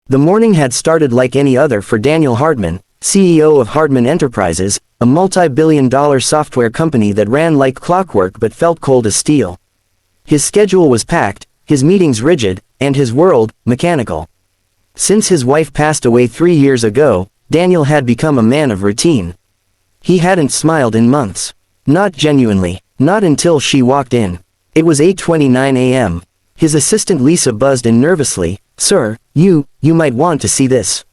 The morning had started like any other for Daniel Hardman, CEO of Hardman Enterprises, a multi-billion-dollar software company that ran like clockwork but felt cold as steel. His schedule was packed, his meetings rigid, and his world, mechanical. Since his wife passed away 3 years ago, Daniel had become a man of routine. He hadn't smiled in months. Not genuinely, not until she walked in. It was 8:29 a.m. His assistant Lisa buzzed in nervously, "Sir, you might want to see this.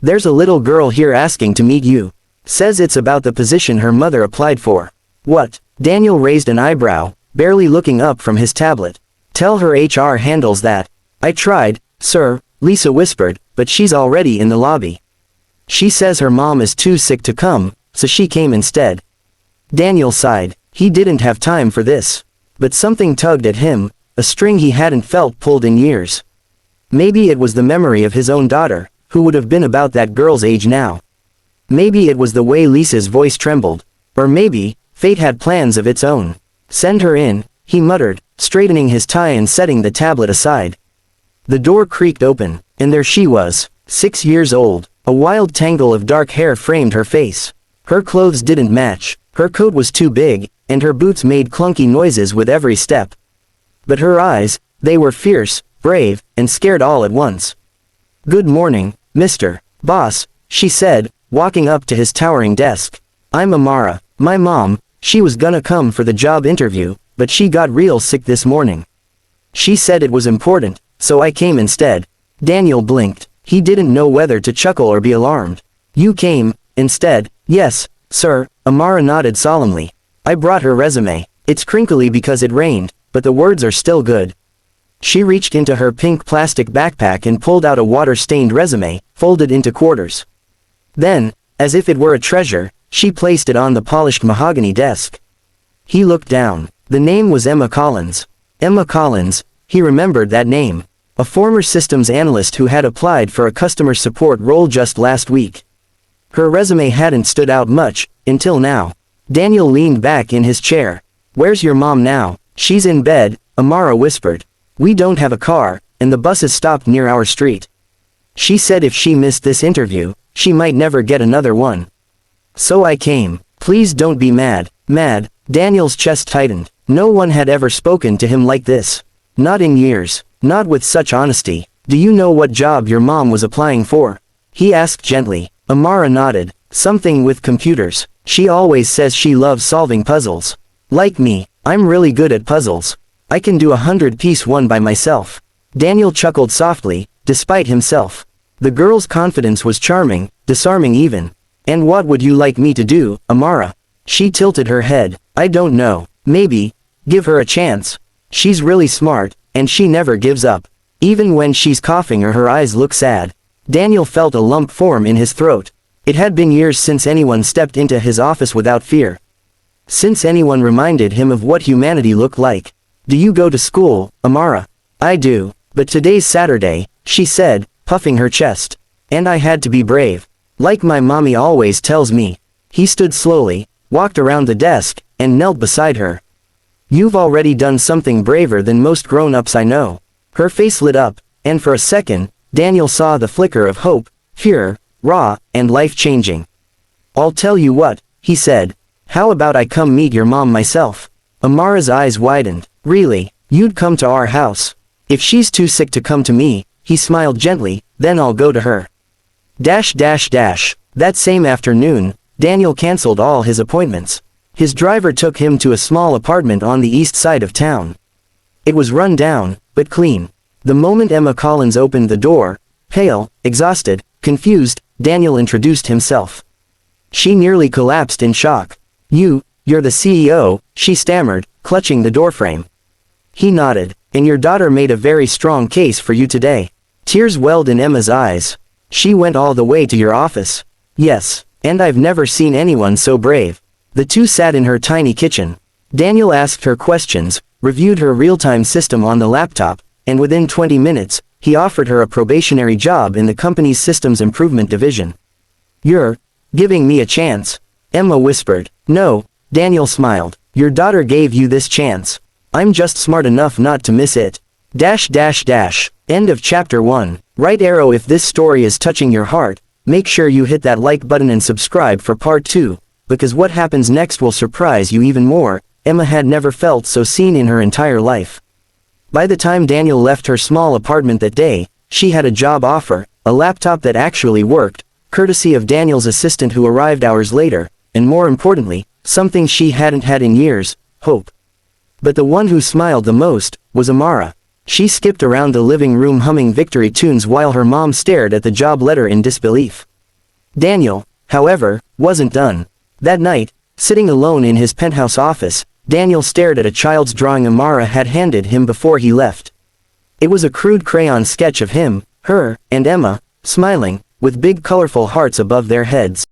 There's a little girl here asking to meet you. Says it's about the position her mother applied for." "What?" Daniel raised an eyebrow, barely looking up from his tablet. "Tell her HR handles that." "I tried, sir," Lisa whispered, "but she's already in the lobby. She says her mom is too sick to come, so she came instead." Daniel sighed. He didn't have time for this. But something tugged at him, a string he hadn't felt pulled in years. Maybe it was the memory of his own daughter, who would have been about that girl's age now. Maybe it was the way Lisa's voice trembled. Or maybe, fate had plans of its own. "Send her in," he muttered, straightening his tie and setting the tablet aside. The door creaked open, and there she was, 6 years old. A wild tangle of dark hair framed her face. Her clothes didn't match, her coat was too big, and her boots made clunky noises with every step. But her eyes, they were fierce, brave, and scared all at once. "Good morning, Mr. Boss," she said, walking up to his towering desk. "I'm Amara. My mom, she was gonna come for the job interview, but she got real sick this morning. She said it was important, so I came instead." Daniel blinked. He didn't know whether to chuckle or be alarmed. "You came, instead?" "Yes, sir," Amara nodded solemnly. "I brought her resume. It's crinkly because it rained, but the words are still good." She reached into her pink plastic backpack and pulled out a water-stained resume, folded into quarters. Then, as if it were a treasure, she placed it on the polished mahogany desk. He looked down. The name was Emma Collins. Emma Collins, he remembered that name. A former systems analyst who had applied for a customer support role just last week. Her resume hadn't stood out much, until now. Daniel leaned back in his chair. "Where's your mom now?" "She's in bed," Amara whispered. "We don't have a car, and the buses stopped near our street. She said if she missed this interview, she might never get another one. So I came. Please don't be mad." "Mad?" Daniel's chest tightened. No one had ever spoken to him like this. Not in years. Not with such honesty. "Do you know what job your mom was applying for?" he asked gently. Amara nodded. "Something with computers. She always says she loves solving puzzles. Like me, I'm really good at puzzles. I can do 100-piece one by myself." Daniel chuckled softly, despite himself. The girl's confidence was charming, disarming even. "And what would you like me to do, Amara?" She tilted her head. "I don't know. Maybe. Give her a chance. She's really smart, and she never gives up. Even when she's coughing or her eyes look sad." Daniel felt a lump form in his throat. It had been years since anyone stepped into his office without fear. Since anyone reminded him of what humanity looked like. "Do you go to school, Amara?" "I do, but today's Saturday," she said, puffing her chest. "And I had to be brave. Like my mommy always tells me." He stood slowly, walked around the desk, and knelt beside her. "You've already done something braver than most grown-ups I know." Her face lit up, and for a second, Daniel saw the flicker of hope, pure, raw, and life-changing. "I'll tell you what," he said. "How about I come meet your mom myself?" Amara's eyes widened. "Really? You'd come to our house?" "If she's too sick to come to me," he smiled gently, "then I'll go to her." That same afternoon, Daniel canceled all his appointments. His driver took him to a small apartment on the east side of town. It was run down, but clean. The moment Emma Collins opened the door, pale, exhausted, confused, Daniel introduced himself. She nearly collapsed in shock. You're the CEO," she stammered, clutching the doorframe. He nodded. "And your daughter made a very strong case for you today." Tears welled in Emma's eyes. "She went all the way to your office." "Yes, and I've never seen anyone so brave." The two sat in her tiny kitchen. Daniel asked her questions, reviewed her real-time system on the laptop, and within 20 minutes, he offered her a probationary job in the company's systems improvement division. "You're giving me a chance," Emma whispered. "No," Daniel smiled. "Your daughter gave you this chance. I'm just smart enough not to miss it." End of chapter 1. Right arrow if this story is touching your heart, make sure you hit that like button and subscribe for part 2, because what happens next will surprise you even more. Emma had never felt so seen in her entire life. By the time Daniel left her small apartment that day, she had a job offer, a laptop that actually worked, courtesy of Daniel's assistant who arrived hours later, and more importantly, something she hadn't had in years, hope. But the one who smiled the most was Amara. She skipped around the living room humming victory tunes while her mom stared at the job letter in disbelief. Daniel, however, wasn't done. That night, sitting alone in his penthouse office, Daniel stared at a child's drawing Amara had handed him before he left. It was a crude crayon sketch of him, her, and Emma, smiling, with big colorful hearts above their heads.